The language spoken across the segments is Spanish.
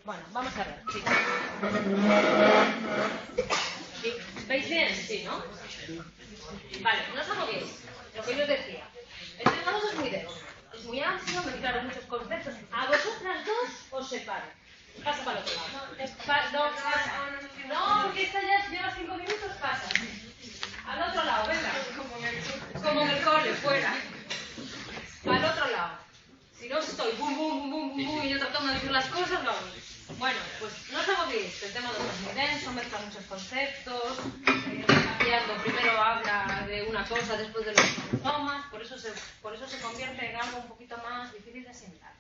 Bueno, vamos a ver, chicos. ¿Sí? ¿Veis bien? Sí, ¿no? Vale, no os agobiéis. Lo que yo os decía. El tema 2 es muy denso. Es muy amplio, mezclaron muchos conceptos. A vosotras dos os separo. Pasa para el otro lado. No, porque esta ya lleva 5 minutos, pasa. Al otro lado, venga. Como en el cole, fuera. Al otro lado. Si no estoy bum, bum, bum, bum, bum, y yo tratando de decir las cosas, no. Bueno, pues no os agobiéis, el tema 2 es muy denso, mezcla muchos conceptos, cambiando, primero habla de una cosa, después de los cromosomas, por eso se convierte en algo un poquito más difícil de asimilar.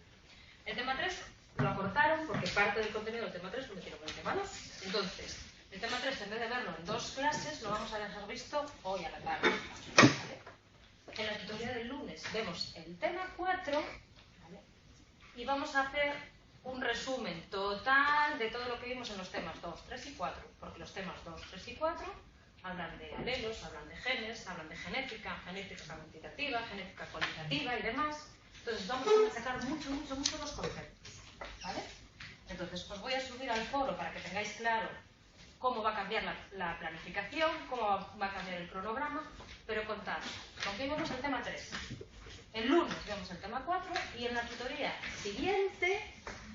El tema 3 lo acortaron porque parte del contenido del tema 3 lo metieron en el tema 2. Entonces, el tema 3, en vez de verlo en 2 clases, lo vamos a dejar visto hoy a la tarde. ¿Vale? En la tutoría del lunes vemos el tema 4, ¿vale? Y vamos a hacer un resumen total de todo lo que vimos en los temas 2, 3 y 4, porque los temas 2, 3 y 4 hablan de alelos, hablan de genes, hablan de genética, genética cuantitativa, genética cualitativa y demás. Entonces vamos a sacar mucho los conceptos, ¿vale? Entonces os voy a subir al foro para que tengáis claro cómo va a cambiar la planificación, cómo va a cambiar el cronograma, pero contad, con qué vemos el tema 3. El lunes vemos el tema 4 y en la tutoría siguiente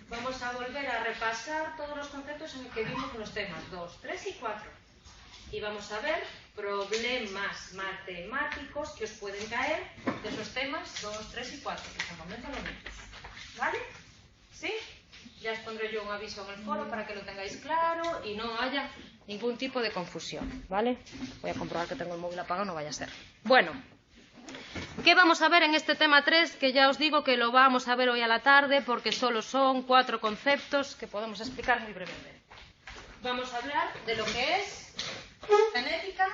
vamos a volver a repasar todos los conceptos en que vimos en los temas 2, 3 y 4. Y vamos a ver problemas matemáticos que os pueden caer de esos temas 2, 3 y 4, que hasta el momento no vimos. ¿Vale? ¿Sí? Ya os pondré yo un aviso en el foro para que lo tengáis claro y no haya ningún tipo de confusión. ¿Vale? Voy a comprobar que tengo el móvil apagado, no vaya a ser. Bueno. ¿Qué vamos a ver en este tema 3? Que ya os digo que lo vamos a ver hoy a la tarde porque solo son 4 conceptos que podemos explicar muy brevemente. Vamos a hablar de lo que es genética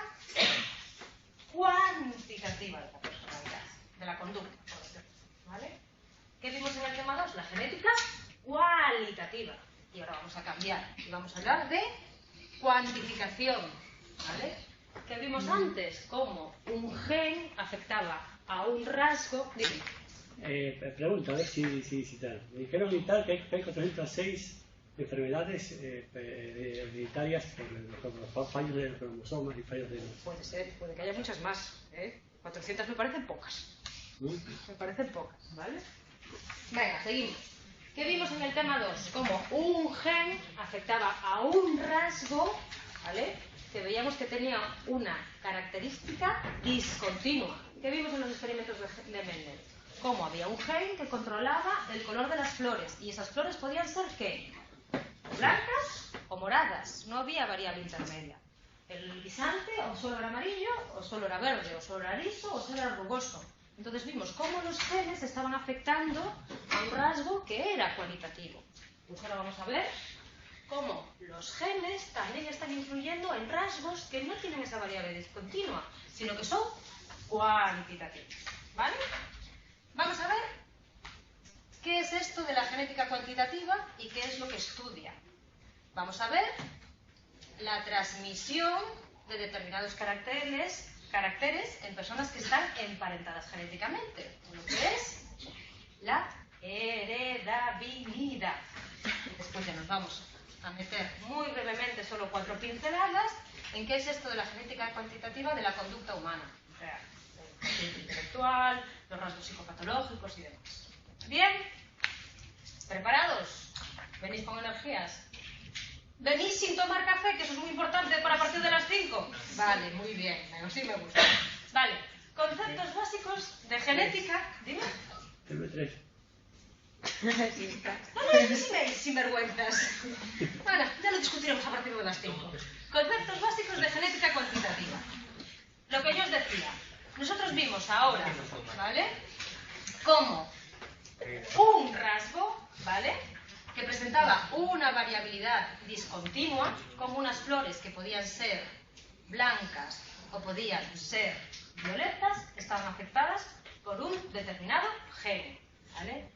cuantitativa de la personalidad, de la conducta, por ejemplo, ¿vale? ¿Qué vimos en el tema 2? La genética cualitativa. Y ahora vamos a cambiar y vamos a hablar de cuantificación, ¿vale? ¿Qué vimos antes? Cómo un gen afectaba a un rasgo. Pregunta, a ver si tal. Me dijeron y tal que hay 406 enfermedades hereditarias por los fallos de los cromosomas y fallos de... Puede ser, puede que haya muchas más. 400 me parecen pocas. Me parecen pocas, ¿vale? Venga, seguimos. ¿Qué vimos en el tema 2? Cómo un gen afectaba a un rasgo, ¿vale? Que veíamos que tenía una característica discontinua. ¿Qué vimos en los experimentos de Mendel? Cómo había un gen que controlaba el color de las flores. Y esas flores podían ser, ¿qué? Blancas o moradas. No había variable intermedia. El guisante o solo era amarillo, o solo era verde, o solo era liso, o solo era rugoso. Entonces vimos cómo los genes estaban afectando a un rasgo que era cualitativo. Pues ahora vamos a ver cómo los genes también están influyendo en rasgos que no tienen esa variable discontinua, sino que son cuantitativos. ¿Vale? Vamos a ver qué es esto de la genética cuantitativa y qué es lo que estudia. Vamos a ver la transmisión de determinados caracteres en personas que están emparentadas genéticamente, lo que es la heredabilidad. Después ya nos vamos a meter muy brevemente, solo 4 pinceladas, en qué es esto de la genética cuantitativa de la conducta humana. O sea, el coeficiente intelectual, los rasgos psicopatológicos y demás. ¿Bien? ¿Preparados? ¿Venís con energías? ¿Venís sin tomar café? Que eso es muy importante para a partir de las 5. Vale, muy bien. Sí me gusta. Vale. Conceptos básicos de genética. Dime. Tema 3. No me sinvergüenzas. Bueno, ya lo discutiremos a partir de las 5. Conceptos básicos de genética cuantitativa. Lo que yo os decía. Nosotros vimos ahora, ¿vale? Cómo un rasgo, ¿vale?, que presentaba una variabilidad discontinua, como unas flores que podían ser blancas o podían ser violetas, estaban afectadas por un determinado gen, ¿vale?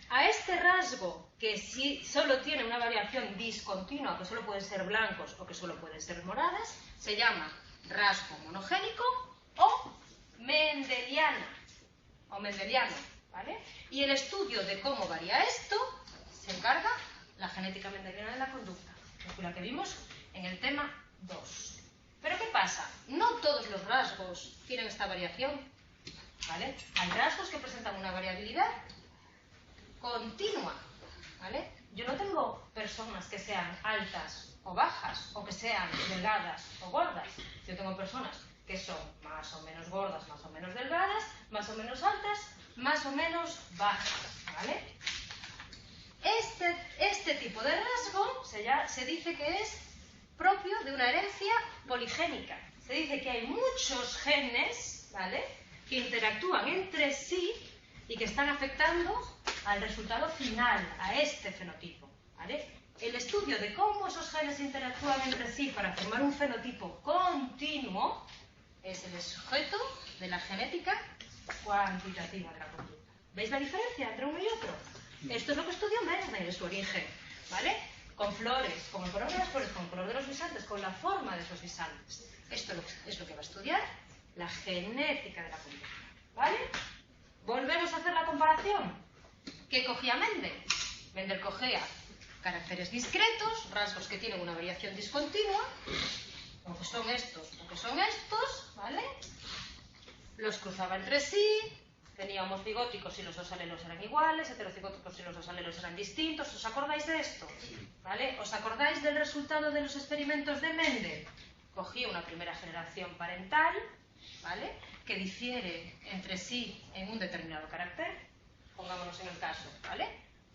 A este rasgo, que si solo tiene una variación discontinua, que solo pueden ser blancos o que solo pueden ser moradas, se llama rasgo monogénico o mendeliano, ¿vale? Y el estudio de cómo varía esto se encarga la genética mendeliana de la conducta, la que vimos en el tema 2. Pero ¿qué pasa? No todos los rasgos tienen esta variación, ¿vale? Hay rasgos que presentan una variabilidad continua, ¿vale? Yo no tengo personas que sean altas o bajas, o que sean delgadas o gordas. Yo tengo personas que son más o menos gordas, más o menos delgadas, más o menos altas, más o menos bajas, ¿vale? Este tipo de rasgo se dice que es propio de una herencia poligénica. Se dice que hay muchos genes, ¿vale?, que interactúan entre sí y que están afectando al resultado final, a este fenotipo, ¿vale? El estudio de cómo esos genes interactúan entre sí para formar un fenotipo continuo es el sujeto de la genética cuantitativa de la conducta. ¿Veis la diferencia entre uno y otro? Esto es lo que estudió Mendel en su origen, ¿vale? Con flores, con el color de las flores, con el color de los guisantes, con la forma de esos guisantes. Esto es lo que va a estudiar la genética de la conducta, ¿vale? Volvemos a hacer la comparación. ¿Qué cogía Mendel? Mendel cogía caracteres discretos, rasgos que tienen una variación discontinua, o que son estos, o que son estos, ¿vale? Los cruzaba entre sí, tenía homocigóticos si los dos alelos eran iguales, heterocigóticos si los dos alelos eran distintos. ¿Os acordáis de esto? ¿Vale? ¿Os acordáis del resultado de los experimentos de Mendel? Cogía una primera generación parental, ¿vale?, que difiere entre sí en un determinado carácter. Pongámonos en el caso, ¿vale?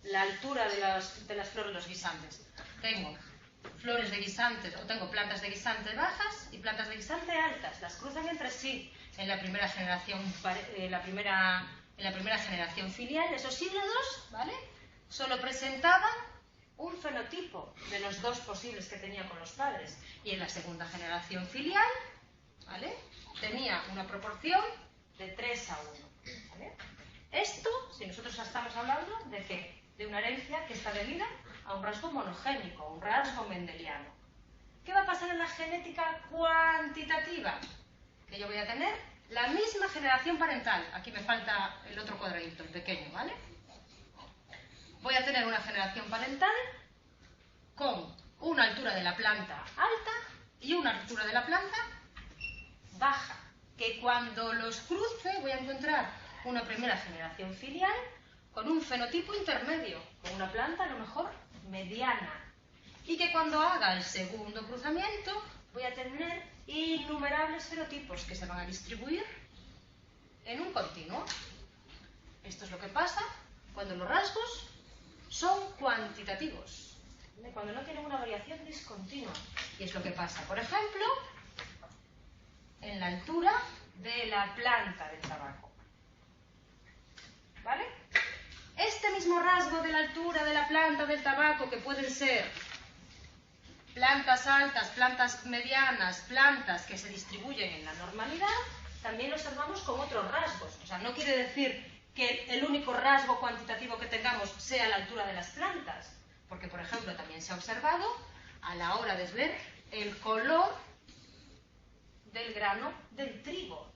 La altura de las flores de los guisantes. Tengo flores de guisantes, o tengo plantas de guisante bajas y plantas de guisante altas. Las cruzan entre sí en la primera generación, en la primera generación filial. Esos híbridos, ¿vale?, solo presentaban un fenotipo de los dos posibles que tenía con los padres. Y en la segunda generación filial, ¿vale?, tenía una proporción de 3 a 1. ¿Vale? Esto, si nosotros estamos hablando de que de una herencia que está debida a un rasgo monogénico, un rasgo mendeliano. ¿Qué va a pasar en la genética cuantitativa? Que yo voy a tener la misma generación parental. Aquí me falta el otro cuadradito, el pequeño, ¿vale? Voy a tener una generación parental con una altura de la planta alta y una altura de la planta baja, que cuando los cruce voy a encontrar una primera generación filial con un fenotipo intermedio, con una planta a lo mejor mediana, y que cuando haga el segundo cruzamiento voy a tener innumerables fenotipos que se van a distribuir en un continuo. Esto es lo que pasa cuando los rasgos son cuantitativos, ¿vale?, cuando no tienen una variación discontinua. Y es lo que pasa, por ejemplo, en la altura de la planta del tabaco, ¿vale? Este mismo rasgo de la altura de la planta del tabaco, que pueden ser plantas altas, plantas medianas, plantas que se distribuyen en la normalidad, también lo observamos con otros rasgos. O sea, no quiere decir que el único rasgo cuantitativo que tengamos sea la altura de las plantas, porque, por ejemplo, también se ha observado a la hora de ver el color del grano del trigo.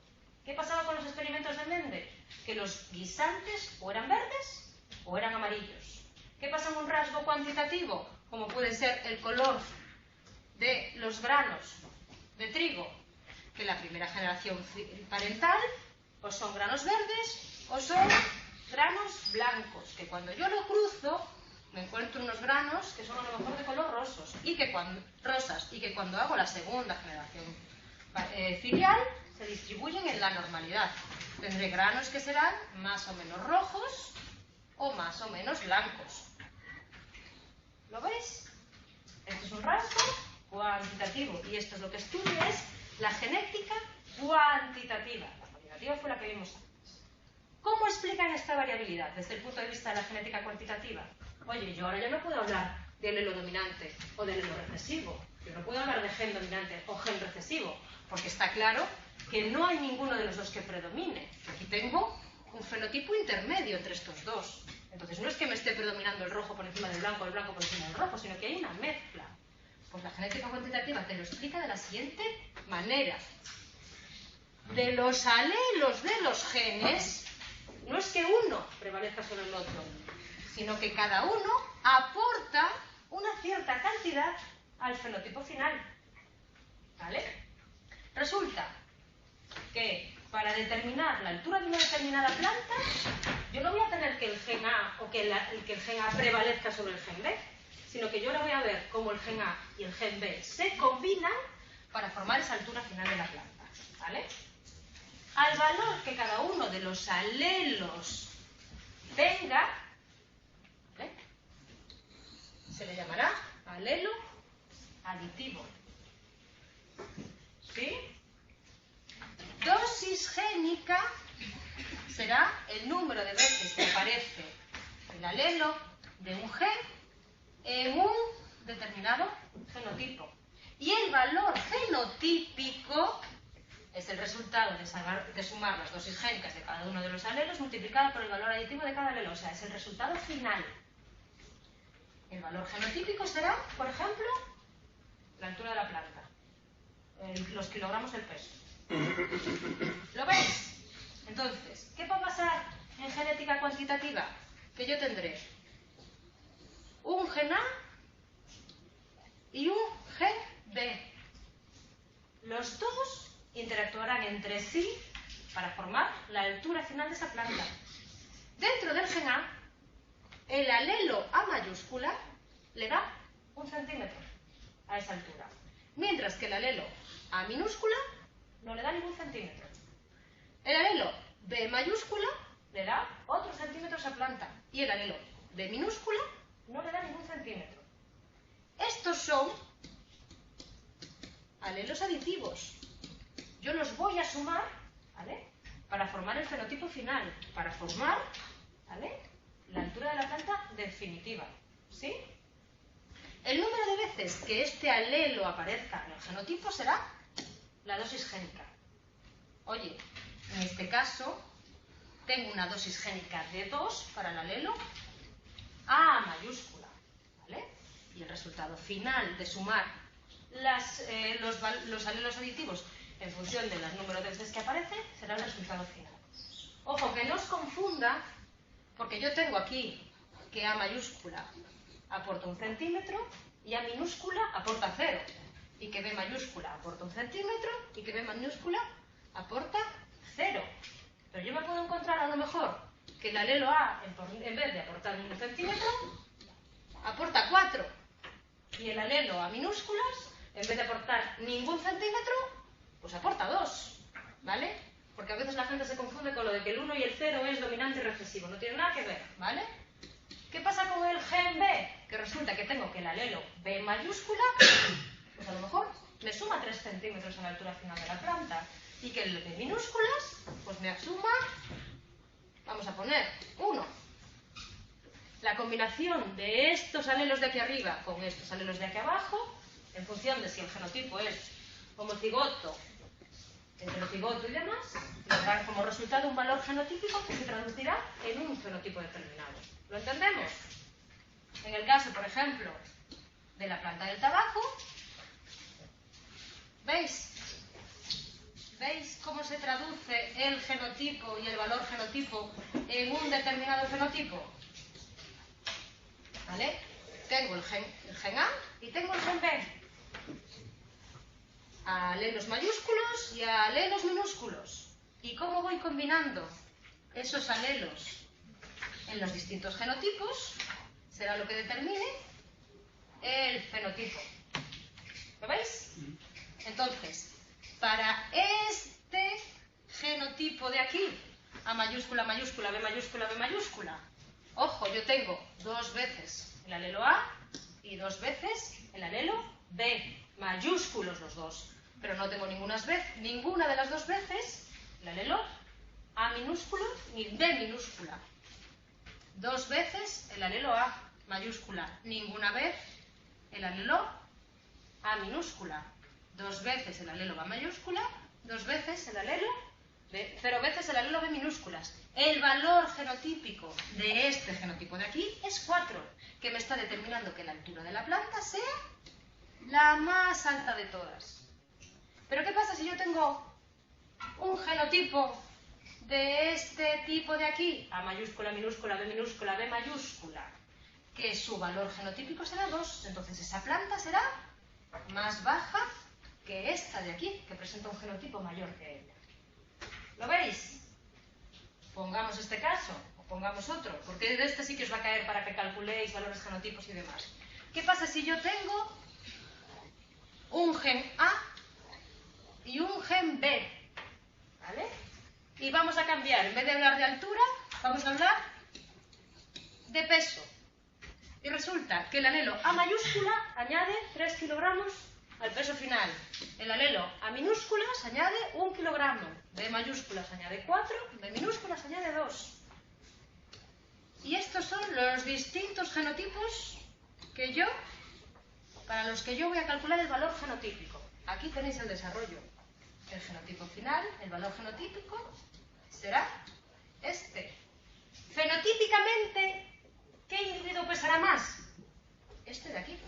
¿Qué pasaba con los experimentos de Mendel? Que los guisantes o eran verdes o eran amarillos. ¿Qué pasa en un rasgo cuantitativo? Como puede ser el color de los granos de trigo, que la primera generación parental o son granos verdes o son granos blancos, que cuando yo lo cruzo me encuentro unos granos que son a lo mejor de color rosas, y que cuando hago la segunda generación filial se distribuyen en la normalidad. Tendré granos que serán más o menos rojos o más o menos blancos. ¿Lo veis? Esto es un rasgo cuantitativo, y esto es lo que estudia, es la genética cuantitativa. La cuantitativa fue la que vimos antes. ¿Cómo explican esta variabilidad desde el punto de vista de la genética cuantitativa? Oye, yo ahora ya no puedo hablar de alelo dominante o de alelo recesivo. Yo no puedo hablar de gen dominante o gen recesivo, porque está claro que no hay ninguno de los dos que predomine. Aquí tengo un fenotipo intermedio entre estos dos. Entonces no es que me esté predominando el rojo por encima del blanco o el blanco por encima del rojo, sino que hay una mezcla. Pues la genética cuantitativa te lo explica de la siguiente manera. De los alelos de los genes, no es que uno prevalezca sobre el otro, sino que cada uno aporta una cierta cantidad al fenotipo final. ¿Vale? Resulta que para determinar la altura de una determinada planta, yo no voy a tener que el gen A o que el gen A prevalezca sobre el gen B, sino que yo ahora voy a ver cómo el gen A y el gen B se combinan para formar esa altura final de la planta. ¿Vale? Al valor que cada uno de los alelos tenga, ¿vale?, se le llamará alelo aditivo. ¿Sí? Dosis génica será el número de veces que aparece el alelo de un gen en un determinado fenotipo. Y el valor fenotípico es el resultado de sumar las dosis génicas de cada uno de los alelos multiplicada por el valor aditivo de cada alelo. O sea, es el resultado final. El valor genotípico será, por ejemplo, la altura de la planta, los kilogramos del peso. ¿Lo veis? Entonces, ¿qué va a pasar en genética cuantitativa? Que yo tendré un gen A y un gen B. Los dos interactuarán entre sí para formar la altura final de esa planta. Dentro del gen A, el alelo A mayúscula le da 1 centímetro a esa altura, mientras que el alelo A minúscula no le da ningún centímetro. El alelo B mayúscula le da otros centímetros a planta y el alelo B minúscula no le da ningún centímetro. Estos son alelos aditivos. Yo los voy a sumar, ¿vale?, para formar el fenotipo final, para formar, ¿vale?, la altura de la planta definitiva. ¿Sí? El número de veces que este alelo aparezca en el genotipo será la dosis génica. Oye, en este caso tengo una dosis génica de 2 para el alelo A mayúscula, ¿vale? Y el resultado final de sumar los alelos aditivos en función del número de veces que aparece será el resultado final. Ojo, que no os confunda, porque yo tengo aquí que A mayúscula aporta 1 centímetro y A minúscula aporta 0, y que B mayúscula aporta 1 centímetro y que B minúscula aporta 0. Pero yo me puedo encontrar a lo mejor que el alelo A, en vez de aportar 1 centímetro, aporta 4, y el alelo A minúsculas, en vez de aportar ningún centímetro, pues aporta 2, ¿vale? Porque a veces la gente se confunde con lo de que el 1 y el 0 es dominante y recesivo, no tiene nada que ver, ¿vale? ¿Qué pasa con el gen B? Que resulta que tengo que el alelo B mayúscula, pues a lo mejor me suma 3 centímetros a la altura final de la planta, y que el B minúsculas, pues me suma, vamos a poner, 1. La combinación de estos alelos de aquí arriba con estos alelos de aquí abajo, en función de si el genotipo es homocigoto, heterocigoto y demás, nos da como resultado un valor genotípico que se traducirá en un fenotipo determinado. ¿Lo entendemos? En el caso, por ejemplo, de la planta del tabaco, ¿veis? ¿Veis cómo se traduce el genotipo y el valor genotipo en un determinado fenotipo? ¿Vale? Tengo el gen A y tengo el gen B. A alelos mayúsculos y a alelos minúsculos. ¿Y cómo voy combinando esos alelos en los distintos genotipos? Será lo que determine el fenotipo. ¿Lo veis? Entonces, para este genotipo de aquí, A mayúscula, mayúscula, B mayúscula, B mayúscula, ojo, yo tengo 2 veces el alelo A y 2 veces el alelo B, mayúsculos los dos, pero no tengo ninguna de las 2 veces el alelo A minúscula ni B minúscula. 2 veces el alelo A mayúscula, ninguna vez el alelo A minúscula. 2 veces el alelo B mayúscula, 2 veces el alelo B, 0 veces el alelo B minúsculas. El valor genotípico de este genotipo de aquí es 4, que me está determinando que la altura de la planta sea la más alta de todas. Pero ¿qué pasa si yo tengo un genotipo de este tipo de aquí? A mayúscula, minúscula, B minúscula, B mayúscula. que su valor genotípico será 2. Entonces esa planta será más baja que esta de aquí, que presenta un genotipo mayor que ella. ¿Lo veis? Pongamos este caso, o pongamos otro, porque de este sí que os va a caer para que calculéis valores genotipos y demás. ¿Qué pasa si yo tengo un gen A y un gen B? ¿Vale? Y vamos a cambiar, en vez de hablar de altura, vamos a hablar de peso. Y resulta que el alelo A mayúscula añade 3 kilogramos al peso final. El alelo A minúsculas añade 1 kilogramo. B mayúsculas añade 4, B minúsculas añade 2. Y estos son los distintos genotipos para los que yo voy a calcular el valor genotípico. Aquí tenéis el desarrollo. El genotipo final, el valor genotípico, será este. Fenotípicamente, ¿qué individuo pesará más? Este de aquí,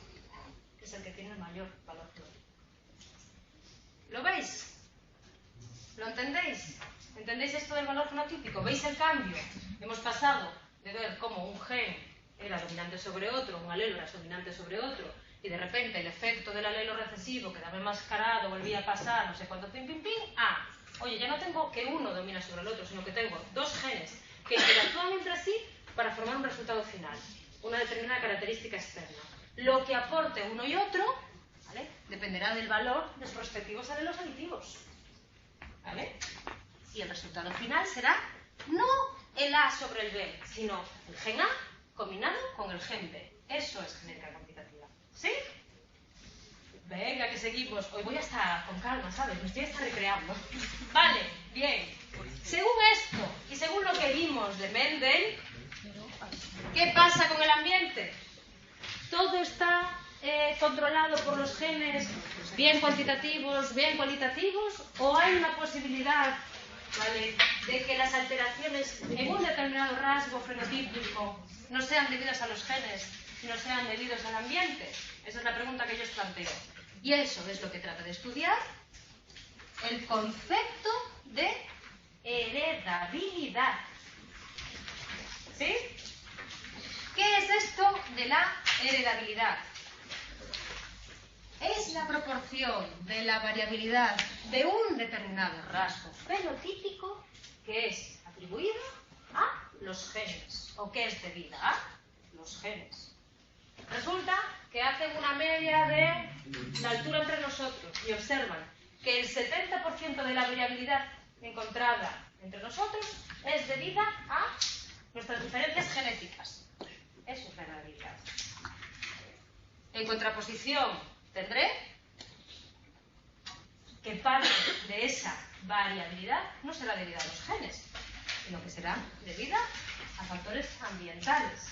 que es el que tiene el mayor valor genotípico. ¿Lo veis? ¿Lo entendéis? ¿Entendéis esto del valor genotípico? ¿Veis el cambio? Hemos pasado de ver cómo un gen era dominante sobre otro, un alelo era dominante sobre otro, y de repente el efecto del alelo recesivo quedaba enmascarado, volvía a pasar, no sé cuánto, pim, pim, pim, oye, ya no tengo que uno domina sobre el otro, sino que tengo dos genes que interactúan entre sí para formar un resultado final, una determinada característica externa. Lo que aporte uno y otro, ¿vale?, dependerá del valor de sus respectivos alelos aditivos, ¿vale? Y el resultado final será no el A sobre el B, sino el gen A combinado con el gen B. Eso es genética cuantitativa. ¿Sí? Venga, que seguimos. Hoy voy a estar con calma, ¿sabes? Me estoy hasta recreando. Vale, bien. Según esto, y según lo que vimos de Mendel, ¿qué pasa con el ambiente? Todo está controlado por los genes bien cuantitativos, bien cualitativos, o hay una posibilidad, ¿vale?, de que las alteraciones en un determinado rasgo fenotípico no sean debidas a los genes, sino sean debidos al ambiente. Esa es la pregunta que yo os planteo. Y eso es lo que trata de estudiar el concepto de heredabilidad. ¿Sí? ¿Qué es esto de la heredabilidad? Es la proporción de la variabilidad de un determinado rasgo fenotípico que es atribuido a los genes, o que es debida a los genes. Resulta que hacen una media de la altura entre nosotros y observan que el 70% de la variabilidad encontrada entre nosotros es debida a nuestras diferencias genéticas. Eso es la heredabilidad. En contraposición, tendré que parte de esa variabilidad no será debida a los genes, sino que será debida a factores ambientales.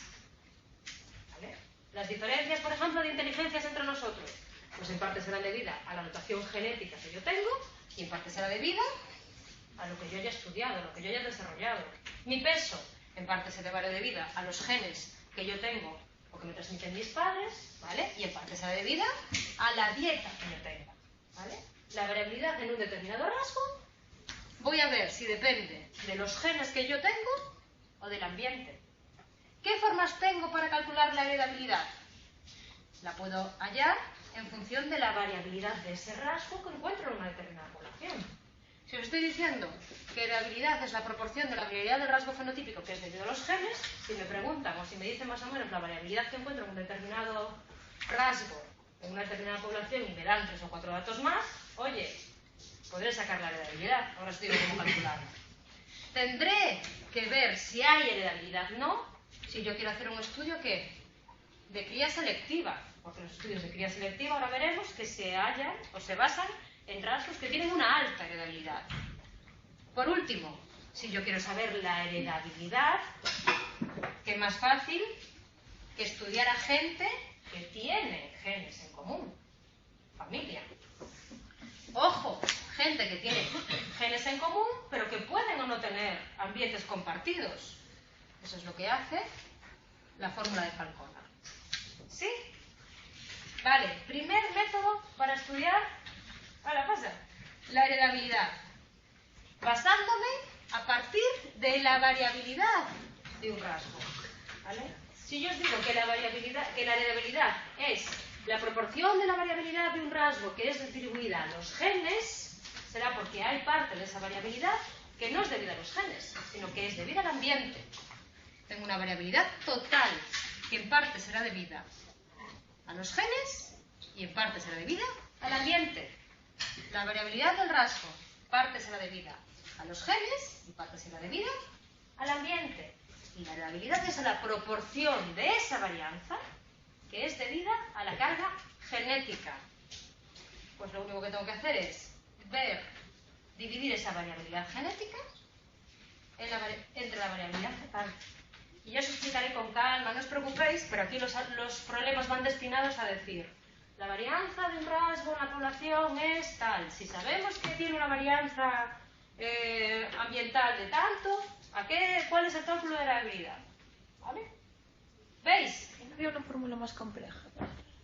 ¿Vale? Las diferencias, por ejemplo, de inteligencias entre nosotros, pues en parte será debida a la dotación genética que yo tengo y en parte será debida a lo que yo haya estudiado, a lo que yo haya desarrollado. Mi peso, en parte será debida a los genes que yo tengo o que me transmiten mis padres, ¿vale? Y en parte será debida a la dieta que yo tenga, ¿vale? La variabilidad en un determinado rasgo, voy a ver si depende de los genes que yo tengo o del ambiente. ¿Qué formas tengo para calcular la heredabilidad? La puedo hallar en función de la variabilidad de ese rasgo que encuentro en una determinada población. Si os estoy diciendo que heredabilidad es la proporción de la variabilidad del rasgo fenotípico que es debido a los genes, si me preguntan o si me dicen más o menos la variabilidad que encuentro en un determinado rasgo en una determinada población y me dan 3 o 4 datos más, oye, podré sacar la heredabilidad. Ahora os digo cómo calcularla. Tendré que ver si hay heredabilidad o no, si yo quiero hacer un estudio ¿qué? De cría selectiva, porque los estudios de cría selectiva ahora veremos que se hallan o se basan en rasgos que tienen una alta heredabilidad. Por último, si yo quiero saber la heredabilidad, ¿qué más fácil que estudiar a gente que tiene genes en común? Familia. Ojo, gente que tiene genes en común, pero que pueden o no tener ambientes compartidos. Eso es lo que hace la fórmula de Falcona. ¿Sí? Vale, primer método para estudiar la heredabilidad. Basándome a partir de la variabilidad de un rasgo. ¿Vale? Si yo os digo que la heredabilidad es la proporción de la variabilidad de un rasgo que es distribuida a los genes, será porque hay parte de esa variabilidad que no es debida a los genes, sino que es debida al ambiente. Tengo una variabilidad total, que en parte será debida a los genes y en parte será debida al ambiente. La variabilidad del rasgo, parte será debida a los genes y parte será debida al ambiente. Y la heredabilidad es la proporción de esa varianza que es debida a la carga genética. Pues lo único que tengo que hacer es dividir esa variabilidad genética entre la variabilidad fetal. Y yo os explicaré con calma, no os preocupéis, pero aquí los problemas van destinados a decir la varianza de un rasgo en la población es tal. Si sabemos que tiene una varianza ambiental de tanto, ¿cuál es el cálculo de la heredabilidad? ¿Vale? ¿Veis? Había una fórmula más compleja.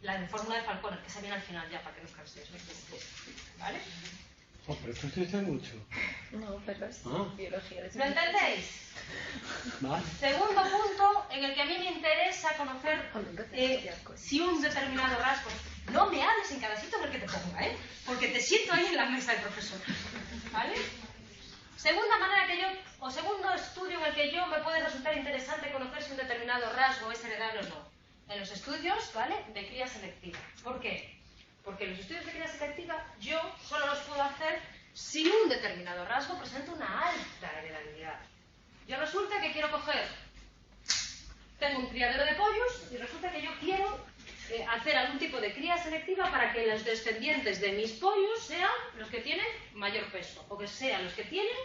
La de fórmula de Falconer, que se viene al final ya, para que no os canséis. ¿Vale? Oh, pero esto estudiaste mucho. No, pero es biología. ¿Lo entendéis? Vale. Segundo punto en el que a mí me interesa conocer si un determinado rasgo... No me hables en cada sitio en el que te ponga, ¿eh? Porque te siento ahí en la mesa del profesor. ¿Vale? Segunda manera segundo estudio en el que me puede resultar interesante conocer si un determinado rasgo es heredable o no. En los estudios, ¿vale?, de cría selectiva. ¿Por qué? Porque los estudios de cría selectiva yo solo los puedo hacer si un determinado rasgo presenta una alta heredabilidad. Yo resulta que tengo un criadero de pollos y resulta que yo quiero hacer algún tipo de cría selectiva para que los descendientes de mis pollos sean los que tienen mayor peso, o que sean los que tienen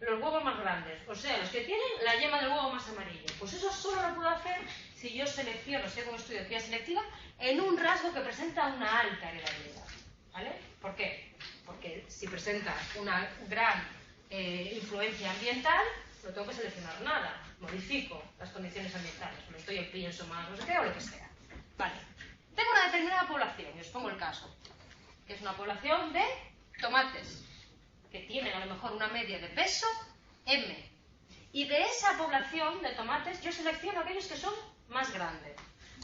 los huevos más grandes, o sea, los que tienen la yema del huevo más amarillo. Pues eso solo lo puedo hacer si yo selecciono, si hago un estudio de cría selectiva, en un rasgo que presenta una alta heredabilidad. ¿Vale? ¿Por qué? Porque si presenta una gran influencia ambiental, no tengo que seleccionar nada, modifico las condiciones ambientales, me estoy el pienso más, no sé qué, o lo que sea. Vale. Tengo una determinada población, y os pongo el caso, que es una población de tomates, que tienen a lo mejor una media de peso M. Y de esa población de tomates yo selecciono aquellos que son más grandes.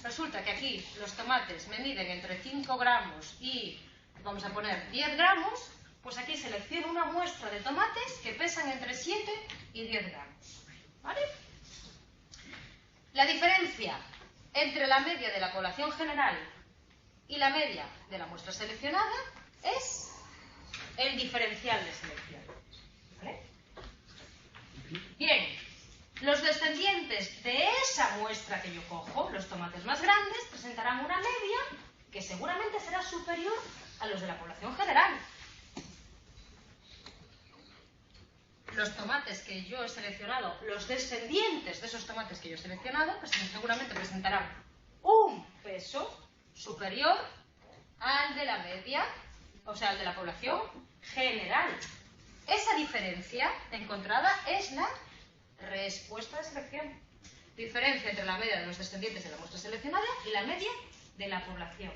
Resulta que aquí los tomates me miden entre 5 gramos y, vamos a poner, 10 gramos, pues aquí selecciono una muestra de tomates que pesan entre 7 y 10 gramos. ¿Vale? La diferencia entre la media de la población general y la media de la muestra seleccionada es el diferencial de selección. ¿Vale? Bien, los descendientes de esa muestra que yo cojo, los tomates más grandes, presentarán una media que seguramente será superior a los de la población general. Los tomates que yo he seleccionado, los descendientes de esos tomates que yo he seleccionado, pues seguramente presentarán un peso superior al de la media, o sea, al de la población general. Esa diferencia encontrada es la respuesta de selección. Diferencia entre la media de los descendientes de la muestra seleccionada y la media de la población.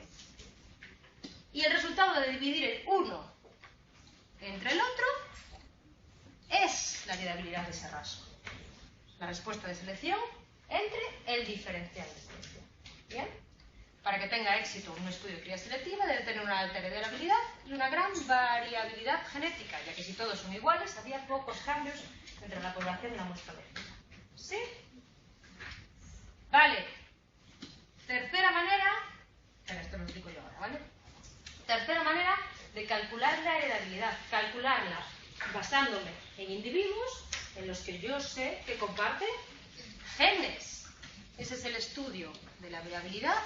Y el resultado de dividir el uno entre el otro es la heredabilidad de ese rasgo. La respuesta de selección entre el diferencial de selección. ¿Bien? Para que tenga éxito un estudio de cría selectiva debe tener una alta heredabilidad y una gran variabilidad genética, ya que si todos son iguales había pocos cambios entre la población y la muestra genética. ¿Sí? Vale. Tercera manera, esto lo explico yo ahora, ¿vale? Tercera manera de calcular la heredabilidad, calcularla basándome en individuos en los que yo sé que comparten genes. Ese es el estudio de la variabilidad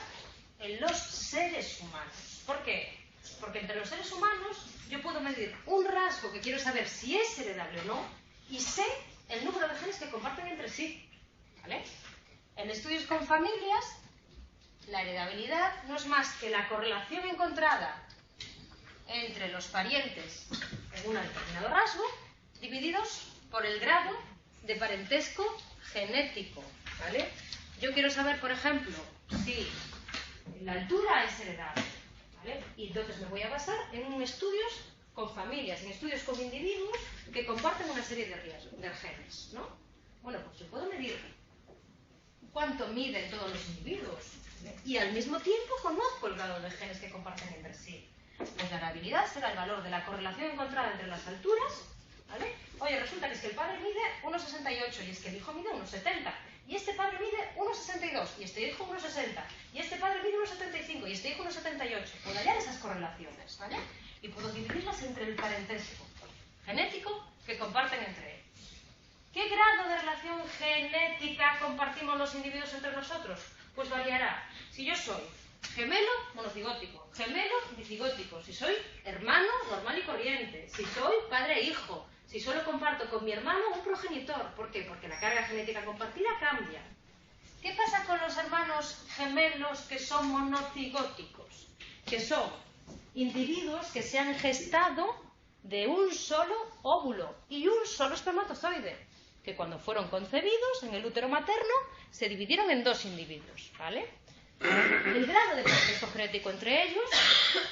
en los seres humanos. ¿Por qué? Porque entre los seres humanos yo puedo medir un rasgo que quiero saber si es heredable o no y sé el número de genes que comparten entre sí. ¿Vale? En estudios con familias, la heredabilidad no es más que la correlación encontrada entre los parientes en un determinado rasgo divididos por el grado de parentesco genético. ¿Vale? Yo quiero saber, por ejemplo, si la altura es heredable, ¿vale? Y entonces me voy a basar en estudios con familias, en estudios con individuos que comparten una serie de genes, ¿no? Bueno, pues yo puedo medir cuánto miden todos los individuos. Y al mismo tiempo conozco el grado de genes que comparten entre sí. Pues la variabilidad será el valor de la correlación encontrada entre las alturas, ¿vale? Oye, resulta que es que el padre mide 1,68 y es que el hijo mide 1,70. Y este padre mide 1,62 y este hijo 1,60. Y este padre mide 1,75 y este hijo 1,78. Puedo hallar esas correlaciones, ¿vale? Y puedo dividirlas entre el parentesco genético que comparten entre ellos. ¿Qué grado de relación genética compartimos los individuos entre nosotros? Pues variará. Si yo soy gemelo, monocigótico, gemelo, dicigótico, si soy hermano, normal y corriente, si soy padre e hijo, si solo comparto con mi hermano un progenitor. ¿Por qué? Porque la carga genética compartida cambia. ¿Qué pasa con los hermanos gemelos que son monocigóticos? Que son individuos que se han gestado de un solo óvulo y un solo espermatozoide, que cuando fueron concebidos en el útero materno se dividieron en dos individuos, ¿vale? El grado de parentesco genético entre ellos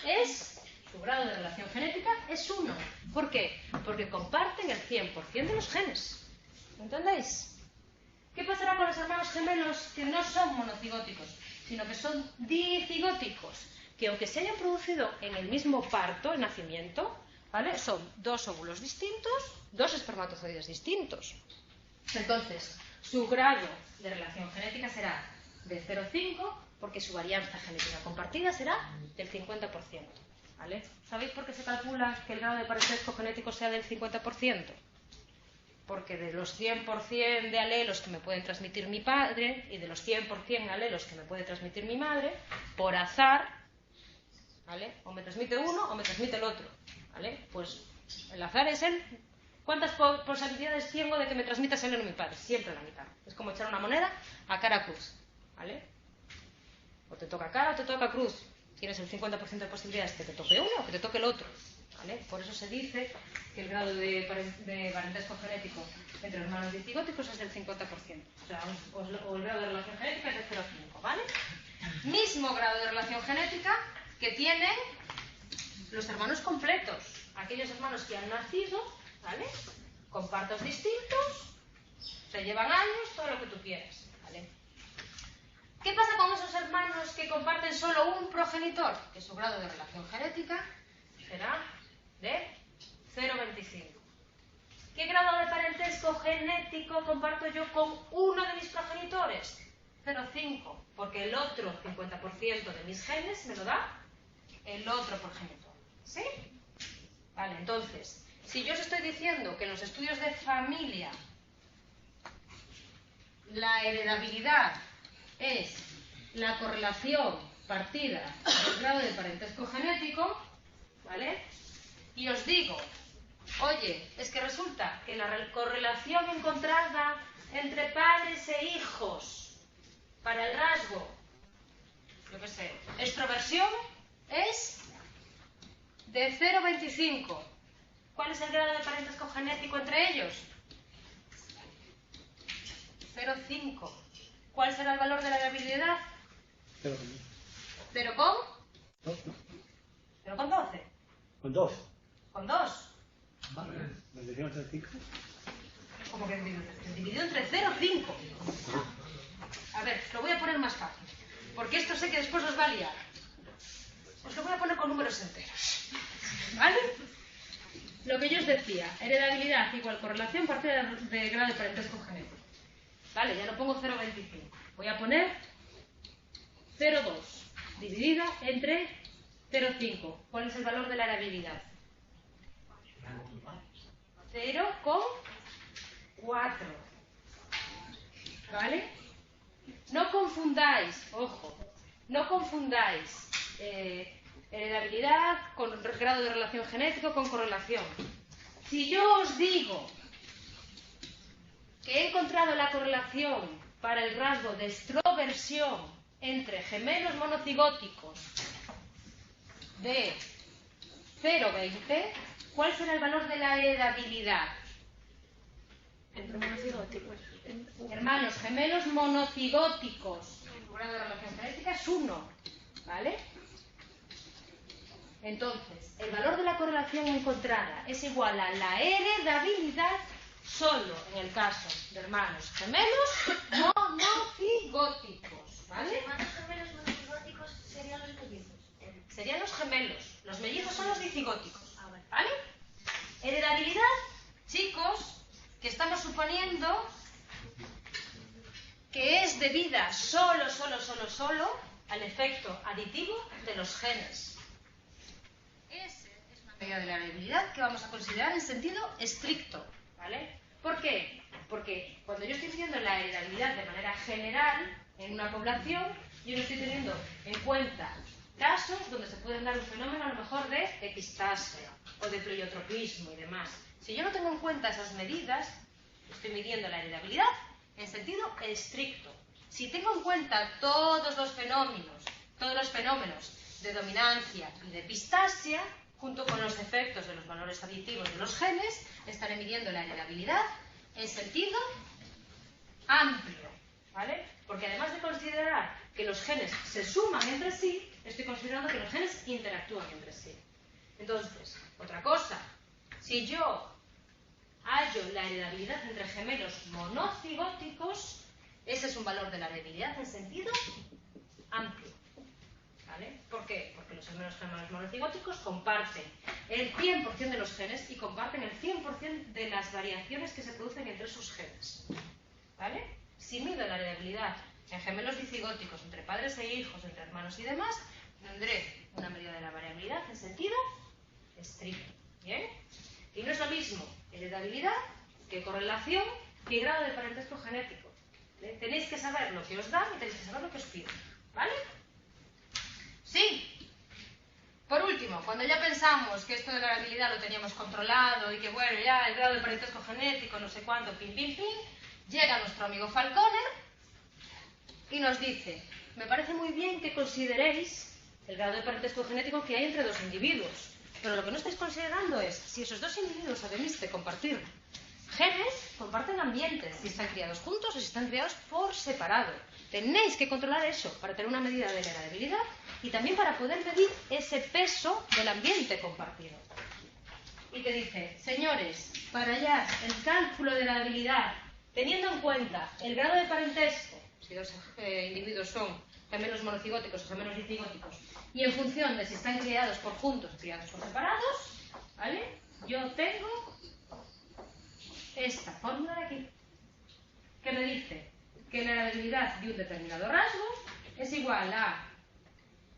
es, su grado de relación genética es 1. ¿Por qué? Porque comparten el 100% de los genes. ¿Entendéis? ¿Qué pasará con los hermanos gemelos que no son monocigóticos, sino que son dicigóticos? Que aunque se hayan producido en el mismo parto, el nacimiento, ¿vale? Son dos óvulos distintos, dos espermatozoides distintos. Entonces, su grado de relación genética será de 0,5, porque su varianza genética compartida será del 50%. ¿Vale? ¿Sabéis por qué se calcula que el grado de parentesco genético sea del 50%? Porque de los 100% de alelos que me pueden transmitir mi padre y de los 100% alelos que me puede transmitir mi madre, por azar, ¿vale? O me transmite uno o me transmite el otro, ¿vale? Pues el azar es el... ¿Cuántas posibilidades tengo de que me transmita el alelo mi padre? Siempre la mitad. Es como echar una moneda a cara cruz, ¿vale? O te toca cara o te toca cruz. Tienes el 50% de posibilidades que te toque uno o que te toque el otro, ¿vale? Por eso se dice que el grado de parentesco genético entre hermanos dicigóticos es del 50%. O sea, o el grado de relación genética es de 0,5, ¿vale? Mismo grado de relación genética que tienen los hermanos completos. Aquellos hermanos que han nacido, ¿vale? Con partos distintos, se llevan años, todo lo que tú quieras, ¿vale? ¿Qué pasa con esos hermanos que comparten solo un progenitor? Que su grado de relación genética será de 0,25. ¿Qué grado de parentesco genético comparto yo con uno de mis progenitores? 0,5, porque el otro 50% de mis genes me lo da el otro progenitor. ¿Sí? Vale, entonces, si yo os estoy diciendo que en los estudios de familia la heredabilidad es la correlación partida del grado de parentesco genético, ¿vale? Y os digo, oye, es que resulta que la correlación encontrada entre padres e hijos para el rasgo, yo qué sé, extroversión, es de 0,25. ¿Cuál es el grado de parentesco genético entre ellos? 0,5. ¿Cuál será el valor de la heredabilidad? 0,12. Con 2. Con 2. Vale, ¿me decían 0,5? ¿Cómo que dividido entre 0 y 5? A ver, lo voy a poner más fácil, porque esto sé que después os va a liar. Os lo voy a poner con números enteros, ¿vale? Lo que yo os decía, heredabilidad igual correlación partida de grado de parentesco genético. Vale, ya lo pongo 0,25. Voy a poner 0,2 dividida entre 0,5. ¿Cuál es el valor de la heredabilidad? 0,4. ¿Vale? No confundáis, ojo, no confundáis heredabilidad con grado de relación genético con correlación. Si yo os digo que he encontrado la correlación para el rasgo de extroversión entre gemelos monocigóticos de 0,20, ¿cuál será el valor de la heredabilidad? Entre monocigóticos. Hermanos gemelos monocigóticos. El grado de relación genética es 1, ¿vale? Entonces, el valor de la correlación encontrada es igual a la heredabilidad solo en el caso de hermanos gemelos monocigóticos. monocigóticos, ¿vale? Los hermanos gemelos monocigóticos serían los mellizos. Serían los gemelos. Los mellizos son los dicigóticos, Ah, vale. ¿vale? Heredabilidad, chicos, que estamos suponiendo que es debida solo al efecto aditivo de los genes. Esa es una medida de la heredabilidad que vamos a considerar en sentido estricto, ¿vale? ¿Por qué? Porque cuando yo estoy midiendo la heredabilidad de manera general en una población, yo no estoy teniendo en cuenta casos donde se pueden dar un fenómeno a lo mejor de epistasia o de pleiotropismo y demás. Si yo no tengo en cuenta esas medidas, estoy midiendo la heredabilidad en sentido estricto. Si tengo en cuenta todos los fenómenos de dominancia y de epistasia, junto con los efectos de los valores aditivos de los genes, estaré midiendo la heredabilidad en sentido amplio, ¿vale? Porque además de considerar que los genes se suman entre sí, estoy considerando que los genes interactúan entre sí. Entonces, otra cosa, si yo hallo la heredabilidad entre gemelos monocigóticos, ese es un valor de la heredabilidad en sentido amplio, ¿vale? ¿Por qué? Porque los gemelos monocigóticos comparten el 100% de los genes y comparten el 100% de las variaciones que se producen entre sus genes, ¿vale? Si mido la heredabilidad en gemelos dicigóticos entre padres e hijos, entre hermanos y demás, tendré una medida de la variabilidad en sentido estricto, ¿bien? Y no es lo mismo heredabilidad que correlación que grado de parentesco genético. Tenéis que saber lo que os dan y tenéis que saber lo que os piden, ¿vale? Sí. Por último, cuando ya pensamos que esto de la heredabilidad lo teníamos controlado y que bueno, ya el grado de parentesco genético, no sé cuánto, pim, llega nuestro amigo Falconer y nos dice: me parece muy bien que consideréis el grado de parentesco genético que hay entre dos individuos, pero lo que no estáis considerando es si esos dos individuos, además de compartir genes, comparten ambientes, si están criados juntos o si están criados por separado. Tenéis que controlar eso para tener una medida de la heredabilidad y también para poder medir ese peso del ambiente compartido. Y te dice: señores, para hallar el cálculo de la heredabilidad, teniendo en cuenta el grado de parentesco, si dos individuos son gemelos monocigóticos o gemelos dicigóticos, y en función de si están criados por juntos o criados por separados, ¿vale? Yo tengo esta fórmula de aquí, que me dice que la heredabilidad de un determinado rasgo es igual a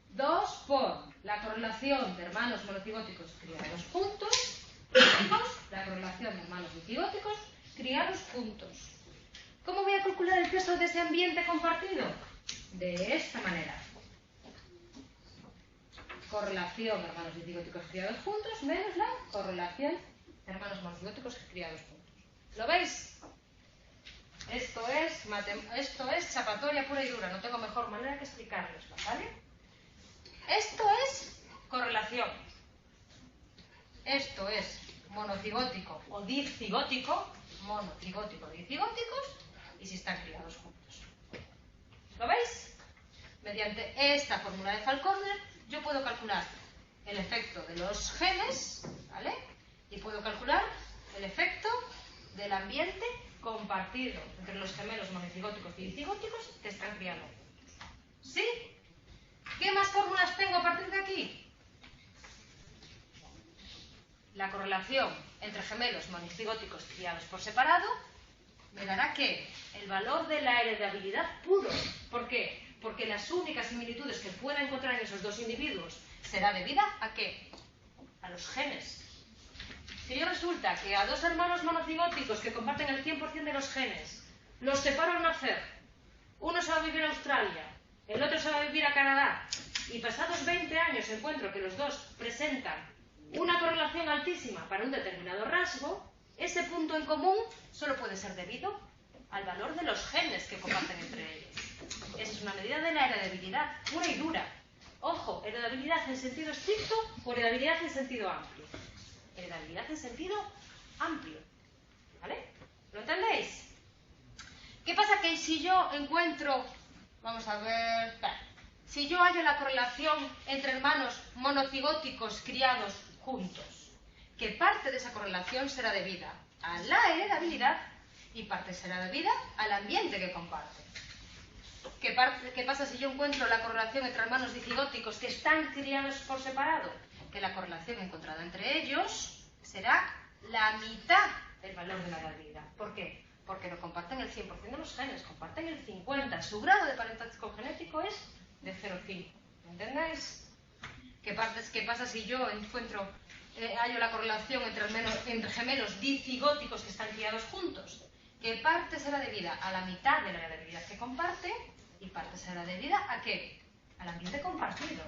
2 por la correlación de hermanos monocigóticos criados juntos, la correlación de hermanos dicigóticos criados juntos. ¿Cómo voy a calcular el peso de ese ambiente compartido? De esta manera. Correlación hermanos dicigóticos criados juntos menos la correlación hermanos monocigóticos criados juntos. ¿Lo veis? Esto es chapatoria pura y dura, no tengo mejor manera que explicaroslo, ¿vale? Esto es correlación. Esto es monocigótico o dicigótico, monocigótico o dicigóticos, y si están criados juntos. ¿Lo veis? Mediante esta fórmula de Falconer yo puedo calcular el efecto de los genes, ¿vale? Y puedo calcular el efecto del ambiente compartido entre los gemelos monocigóticos y dicigóticos que están criados juntos. ¿Sí? ¿Qué más fórmulas tengo a partir de aquí? La correlación entre gemelos monocigóticos criados por separado me dará que el valor de la heredabilidad puro. ¿Por qué? Porque las únicas similitudes que pueda encontrar en esos dos individuos será debida ¿a qué? A los genes. Si yo resulta que a dos hermanos monocigóticos que comparten el 100% de los genes los separo al nacer, uno se va a vivir a Australia, el otro se va a vivir a Canadá, y pasados 20 años encuentro que los dos presentan una correlación altísima para un determinado rasgo, ese punto en común solo puede ser debido al valor de los genes que comparten entre ellos. Esa es una medida de la heredabilidad pura y dura. Ojo, heredabilidad en sentido estricto o heredabilidad en sentido amplio. Heredabilidad en sentido amplio. ¿Vale? ¿Lo entendéis? ¿Qué pasa? Que si yo encuentro, vamos a ver, si yo hallo la correlación entre hermanos monocigóticos criados juntos, que parte de esa correlación será debida a la heredabilidad y parte será debida al ambiente que comparten. ¿Qué pasa si yo encuentro la correlación entre hermanos dicigóticos que están criados por separado? Que la correlación encontrada entre ellos será la mitad del valor de la heredabilidad. ¿Por qué? Porque no comparten el 100% de los genes, comparten el 50%. Su grado de parentesco genético es de 0,5. ¿Entendéis? ¿Qué pasa si yo encuentro, hallo la correlación entre gemelos dicigóticos que están criados juntos? ¿Qué parte será debida? A la mitad de la heredabilidad que comparte, y parte será debida ¿a qué? Al ambiente compartido.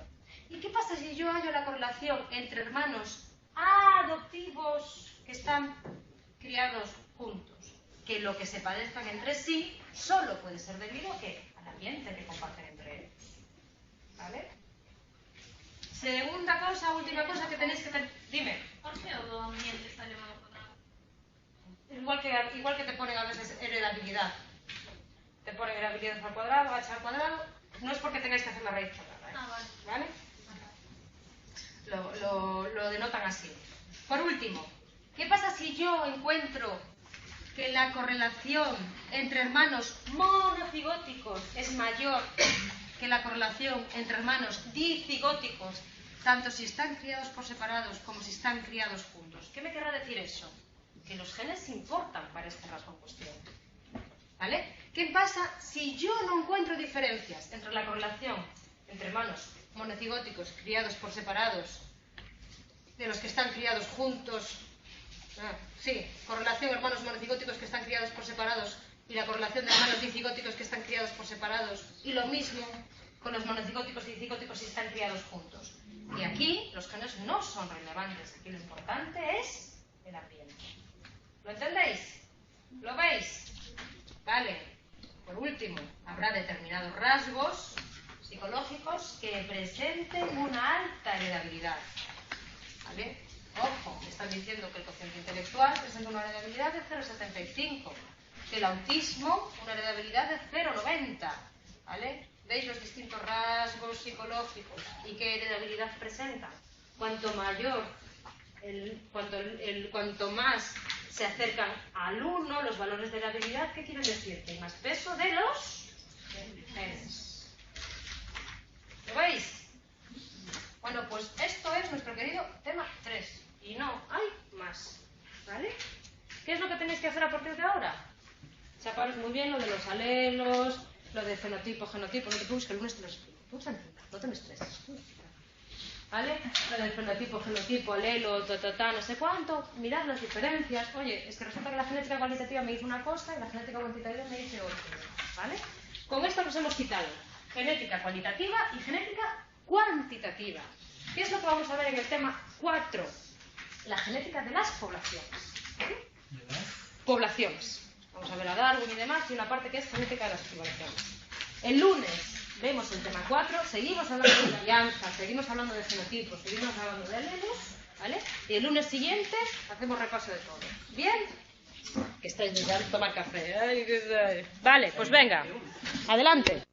¿Y qué pasa si yo hallo la correlación entre hermanos adoptivos que están criados juntos? Que lo que se padezcan entre sí solo puede ser debido ¿a qué? Al ambiente que comparten entre ellos. ¿Vale? Segunda cosa, última cosa que tenéis que tener. Dime. ¿Por qué todo ambiente está elevado al cuadrado? Igual que te ponen a veces heredabilidad. Te ponen heredabilidad al cuadrado, h al cuadrado. No es porque tengáis que hacer la raíz cuadrada. Ah, ¿Vale? Lo denotan así. Por último, ¿qué pasa si yo encuentro que la correlación entre hermanos monocigóticos es mayor que la correlación entre hermanos dicigóticos, tanto si están criados por separados como si están criados juntos? ¿Qué me querrá decir eso? Que los genes importan para este rasgo en cuestión. ¿Vale? ¿Qué pasa si yo no encuentro diferencias entre la correlación entre hermanos monocigóticos criados por separados de los que están criados juntos? Correlación hermanos monocigóticos que están criados por separados y la correlación de hermanos dicigóticos que están criados por separados, y lo mismo con los monocigóticos y dicigóticos si están criados juntos. Y aquí los genes no son relevantes, aquí lo importante es el ambiente. ¿Lo entendéis? ¿Lo veis? Vale. Por último, habrá determinados rasgos psicológicos que presenten una alta heredabilidad. ¿Vale? Ojo, me están diciendo que el cociente intelectual presenta una heredabilidad de 0,75, que el autismo una heredabilidad de 0,90. ¿Vale? ¿Veis los distintos rasgos psicológicos y qué heredabilidad presentan? Cuanto mayor, cuanto más se acercan al 1 los valores de heredabilidad, ¿qué quieren decir? Que hay más peso de los genes. ¿Lo veis? Bueno, pues esto es nuestro querido tema 3. Y no hay más. ¿Vale? ¿Qué es lo que tenéis que hacer a partir de ahora? Chaparos muy bien lo de los alelos, lo de fenotipo, genotipo. No te preocupes que el lunes te lo explico. No te me estreses. ¿Vale? Lo del fenotipo, genotipo, alelo, no sé cuánto. Mirad las diferencias. Oye, es que resulta que la genética cualitativa me dice una cosa y la genética cuantitativa me dice otra. ¿Vale? Con esto nos hemos quitado genética cualitativa y genética cuantitativa. ¿Qué es lo que vamos a ver en el tema 4? La genética de las poblaciones. Poblaciones. Vamos a ver a Darwin y demás, y una parte que es genética de las poblaciones. El lunes vemos el tema 4, seguimos hablando de alianza, seguimos hablando de genotipos, seguimos hablando de alelos, ¿vale? Y el lunes siguiente hacemos repaso de todo. ¿Bien? Que estáis deseando tomar café. Vale, pues venga, adelante.